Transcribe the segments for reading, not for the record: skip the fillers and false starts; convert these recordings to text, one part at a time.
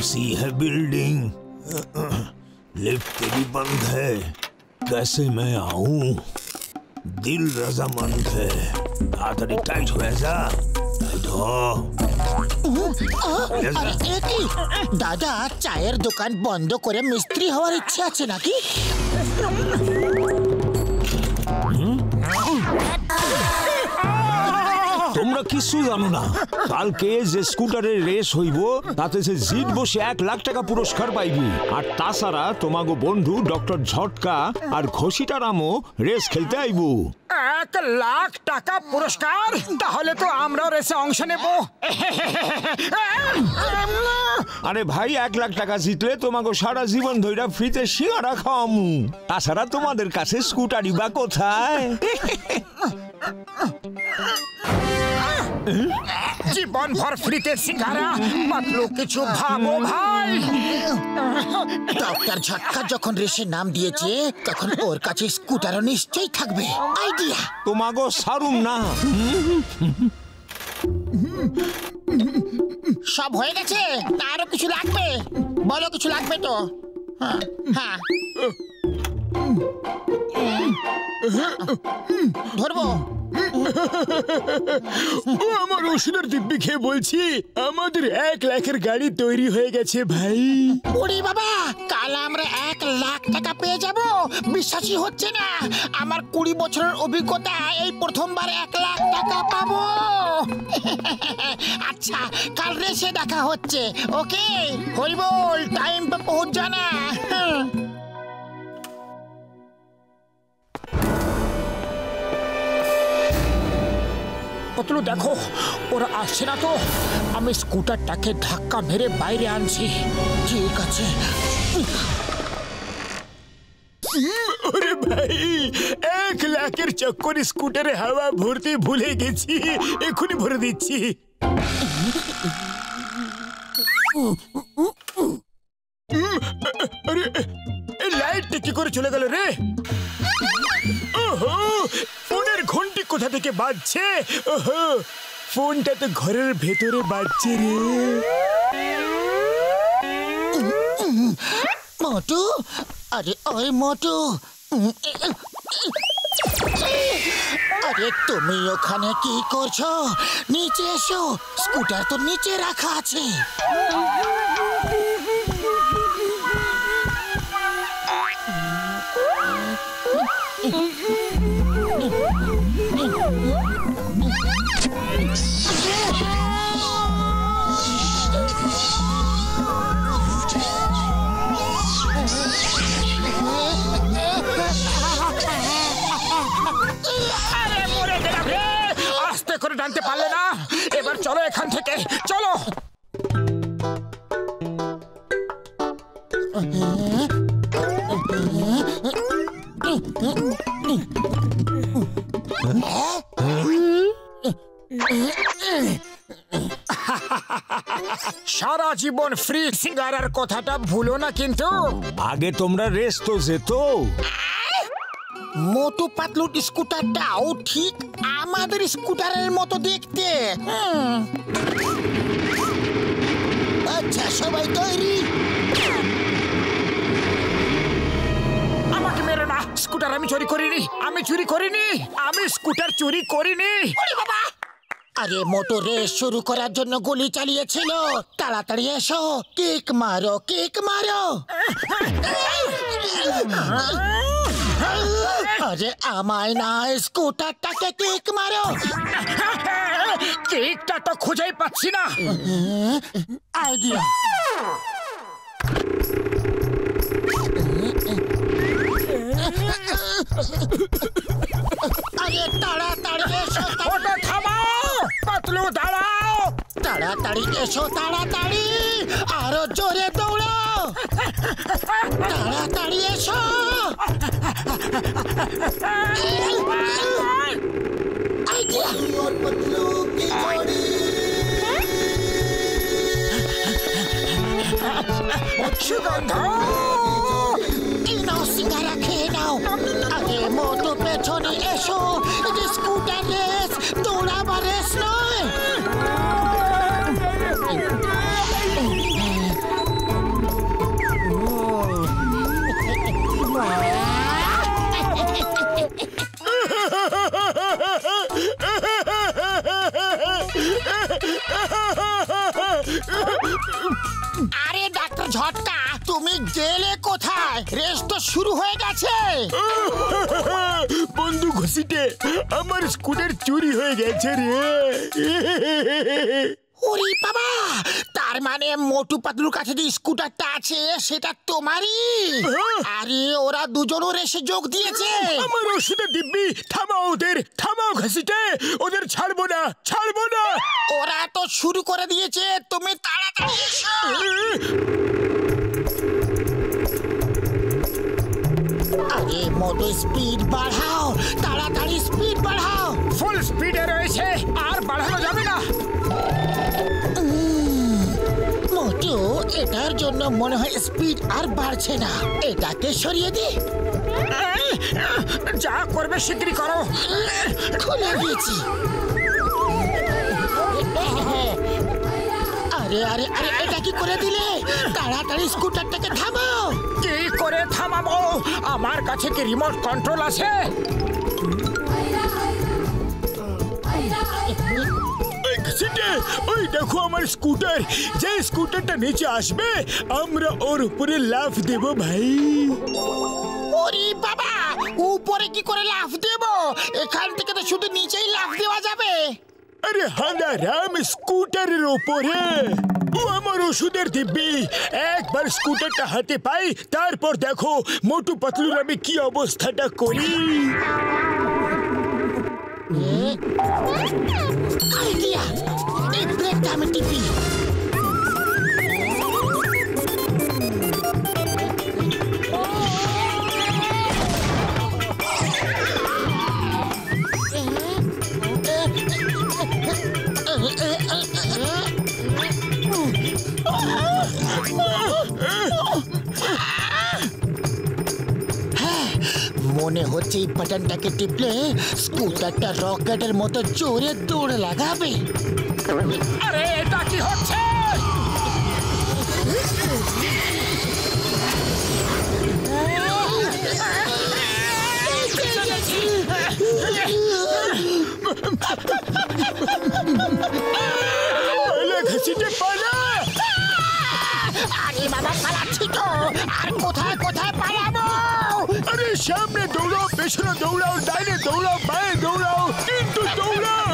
कैसी है building? Lift भी बंद है, कैसे मैं आऊं? दिल रजामंद है, ताड़ाताड़ी टाइट हो जा, टाइट हो। दादा चाয়ের দোকান বন্ধ করে মিস্ত্রি হওয়ার ইচ্ছা আছে নাকি? তোমরা কিছু জানো না, কালকে যে স্কুটারের রেস হইব তাতে যে জিতবো সে 1 লাখ টাকা পুরস্কার পাইবি। আর তাছাড়া তোমাগো বন্ধু ডক্টর ঝটকা আর ঘষিটারামও রেস খেলতে আইব। 1 লাখ টাকা পুরস্কার? তাহলে তো আমরাও রেসে অংশ নেব। আরে ভাই 1 লাখ টাকা জিতলে তোমাগো সারা জীবন ধইরা ফ্রিতে সিঙ্গারা খাওয়ামু। তাছাড়া তোমাদের কাছে স্কুটারই বা কোথায়? জীবন ভর ফ্রিতে সিঙ্গারা, পাতলু কিছু ভাবো ভাই। ডক্টর ঝটকা যখন রেসে নাম দিয়েছে তখন ওর কাছে স্কুটারও নিশ্চয়ই থাকবে। আইডিয়া তোমাগো সারুম না। সব হয়ে গেছে, আরো কিছু লাগবে? বলো কিছু লাগবে তো? হ্যাঁ ধরবো। ও আমার ওষুধের দিব্যি খেয়ে বলছি আমাদের 1 লাখের গাড়ি তৈরি হয়ে গেছে ভাই। ওরে বাবা, কাল আমরা 1 লাখ টাকা পেয়ে যাব? বিশ্বাসই হচ্ছে না। আমার 20 বছরের অভিজ্ঞতা, এই প্রথমবার 1 লাখ টাকা পাবো। আচ্ছা কাল রেসে দেখা হচ্ছে। ওকে হরিবল, টাইম पे पहुंच जाना। পাতলু দেখো ওরা আসছে না তো? আমি স্কুটারটাকে ধাক্কা মেরে বাইরে আনছি। ঠিক আছে। আরে ভাই 1 লাখের চক্কর স্কুটারে হাওয়া ভরতে ভুলে গেছি, এখনই ভরে দিচ্ছি। আরে লাইটটা কি করে চলে গেল রে? ওহো, ফোনের ঘন্টি কোথা থেকে বাজছে? ওহো, ফোনটা তো ঘরের ভেতরে বাজছে রে। মোটু, আরে ওই মোটু, আরে তুমি ওখানে কি করছো? নিচে এসো, স্কুটার তো নিচে রাখা আছে। আস্তে করে টানতে পারলে না? এবার চলো এখান থেকে, চলো। সারা জীবন ফ্রি সিঙ্গারার কথাটা ভুলো না কিন্তু। আগে তোমরা রেস তো যেত। মোটু পাতলুর স্কুটারটাও ঠিক আমাদের স্কুটারের মতো দেখতে। আচ্ছা সবাই তৈরি? আমাকে মেরো না, স্কুটার আমি চুরি করিনি, আমি চুরি করিনি, আমি স্কুটার চুরি করিনি। বাবা, আরে মোটু রেস শুরু করার জন্য গুলি চালিয়েছিল। তাড়াতাড়ি এসো, কিক মারো, কিক মারো। আরে আমায় না, স্কুটারটাকে কিক মারো। কিকটা তো খুঁজেই পাচ্ছি না। আইডিয়া, আরে তাড়াতাড়ি এসো। ওটা থামাও, পাতলু দাঁড়াও। তাড়াতাড়ি এসো, তাড়াতাড়ি, আরো জোরে দৌড়াও। তাড়াতাড়ি এসো। সুগন্ধ, নাও সিঙ্গারা খেয়ে নাও। আরে মোটু পেছনে এসো, এটা স্কুটার রেস, দৌড়াবার রেস নয়। আরে ডাক্তার ঝটকা, তুমি গেলে কোথায়? রেস তো শুরু হয়ে গেছে। বন্ধু ঘষিটে, আমার স্কুটার চুরি হয়ে গেছে রে। ওরে বাবা, তার মানে মোটু পাতলুর কাছে যে স্কুটারটা আছে সেটা তোমারই? আরে ওরা দুজনও রেসে যোগ দিয়েছে। আমার ওষুধের দিব্যি, থামাও ওদের, থামাও ঘষিটে, ওদের ছাড়বো না, ছাড়বো না। ওরা তো শুরু করে দিয়েছে, তুমি তাড়াতাড়ি এসো। আরে মোটু স্পিড বাড়াও, তাড়াতাড়ি স্পিড বাড়াও। ফুল স্পিডে রয়েছে, আর বাড়ানো যাবে না। মোটু, এটার জন্য মনে হয় স্পিড আর বাড়ছে না। এটাকে সরিয়ে দি। যা করবে শিগগিরই করো। খুলে দিয়েছি। আরে আরে আরে, এটা কি করে দিলে? তাড়াতাড়ি স্কুটারটাকে থামাও। কি করে থামাবো? আমার কাছে কি রিমোট কন্ট্রোল আছে? ওই দেখো আমার স্কুটার, যে স্কুটারটা নিচে আসবে আমরা ওর উপরে লাফ দেব ভাই। ওরে বাবা, উপরে কি করে লাফ দেব? এখান থেকে তো শুধু নিচেই লাফ দেওয়া যাবে। আরে হাঁদা রাম, স্কুটারের ওপরে। ও আমার ওষুধের দিব্যি, একবার স্কুটারটা হাতে পাই, তারপর দেখো মোটু পাতলুর আমি কি অবস্থাটা করি। আইডিয়া, এই ব্রেকটা আমি টিপি। মনে হচ্ছে এই বাটনটাকে টিপলে স্কুটারটা রকেটের মতো জোরে দৌড় লাগাবে। আরে এটা কি হচ্ছে? ঘষিটে পালা। আরে বাবা, পালাচ্ছি তো। আর কোথায় কোথায় পালাবো? আরে সামনে দৌড়াও, পেছনে দৌড়াও, ডাইনে দৌড়াও, বাঁয়ে দৌড়াও, কিন্তু দৌড়াও।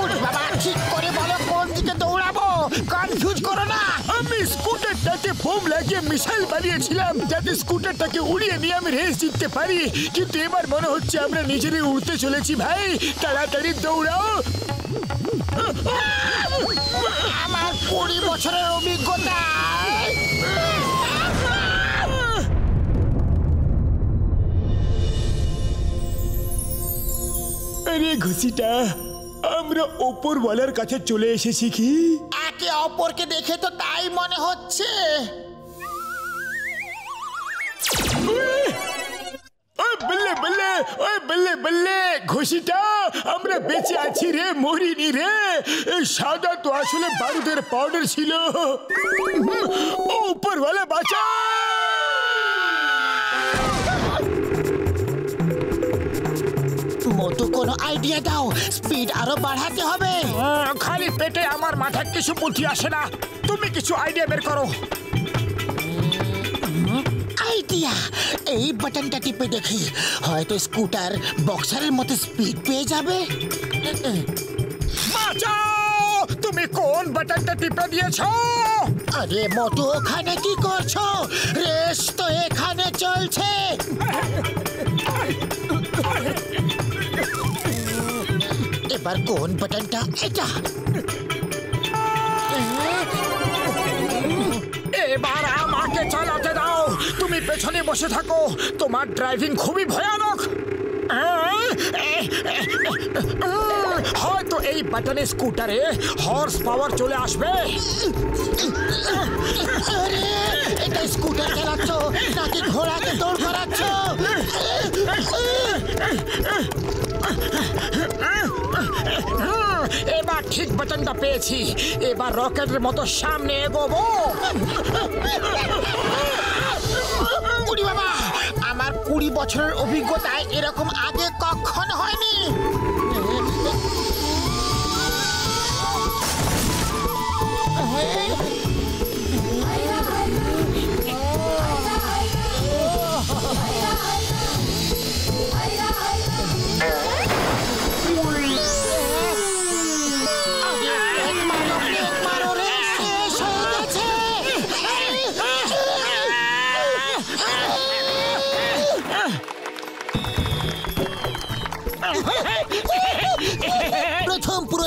ওরে বাবা, ঠিক করে বলো কোন দিকে দৌড়াবো, কনফিউজ করো না। আমি স্কুটারটাকে বোম লাগিয়ে মিসাইল বানিয়েছিলাম যাতে স্কুটারটাকে উড়িয়ে নিয়ে আমি রেস জিততে পারি, কিন্তু এবার মনে হচ্ছে আমরা নিজেরাই উড়তে চলেছি ভাই। তাড়াতাড়ি দৌড়াও। আমার 20 বছরের অভিজ্ঞতা। আরে ঘষিটা, আমরা ওপরওয়ালার কাছে চলে এসেছি কি? একে অপরকে দেখে তো তাই মনে হচ্ছে। বল্লে বল্লে, ওই বল্লে বল্লে, ঘষিটা আমরা বেঁচে আছি রে, মরিনি রে। এই সাদা তো আসলে বারুদের পাউডার ছিল। উপরওয়ালা বাঁচা। মোটু, কোনো আইডিয়া দাও, স্পিড আরো বাড়াতে হবে। খালি পেটে আমার মাথায় কিছু বুদ্ধি আসে না, তুমি কিছু আইডিয়া বের করো। আইডিয়া, এই বাটনটা টিপে দেখি, হয়তো স্কুটার বক্সারের মতো স্পিড পেয়ে যাবে। বাঁচাও! তুমি কোন বাটনটা টিপে দিয়েছো? আরে মোটু, ওখানে কি করছো? রেস তো এখানে চলছে। এবার কোন বাটনটা? এটা। এবার আমাকে চালাতে দাও। তুমি পেছনে বসে থাকো, তোমার ড্রাইভিং খুবই ভয়ানক। হয়তো এই বাটনে স্কুটারে হর্স পাওয়ার চলে আসবে। আরে, এটা স্কুটার চালাচ্ছ নাকি ঘোড়াকে দৌড় করাচ্ছ? এবার ঠিক বাটনটা পেয়েছি, এবার রকেটের মতো সামনে এগোবো। উড়ি বাবা, আমার 20 বছরের অভিজ্ঞতায় এরকম আগে কখনো হয়নি।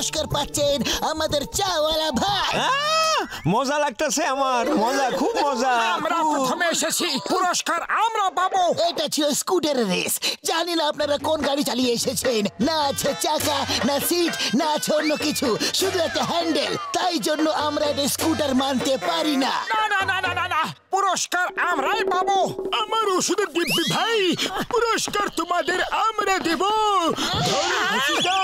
পুরস্কার পাচ্ছেন আমাদের চাওয়ালা ভাই। মজা লাগতেছে আমার, মজা, খুব মজা। আমরা প্রথমে এসেছি, পুরস্কার আমরা পাবো। এটা ছিল স্কুটারের রেস। জানি না আপনারা কোন গাড়ি চালিয়ে এসেছেন। না আছে চাকা, না সিট, না আছে অন্য কিছু, শুধু একটা হ্যান্ডেল। তাই জন্য আমরা এটা স্কুটার মানতে পারি না। না না না না না না, পুরস্কার আমরাই পাবো। আমার ওষুধের দিব্যি ভাই, পুরস্কার তোমাদের আমরা দেব। ধরো ঘুষিটা।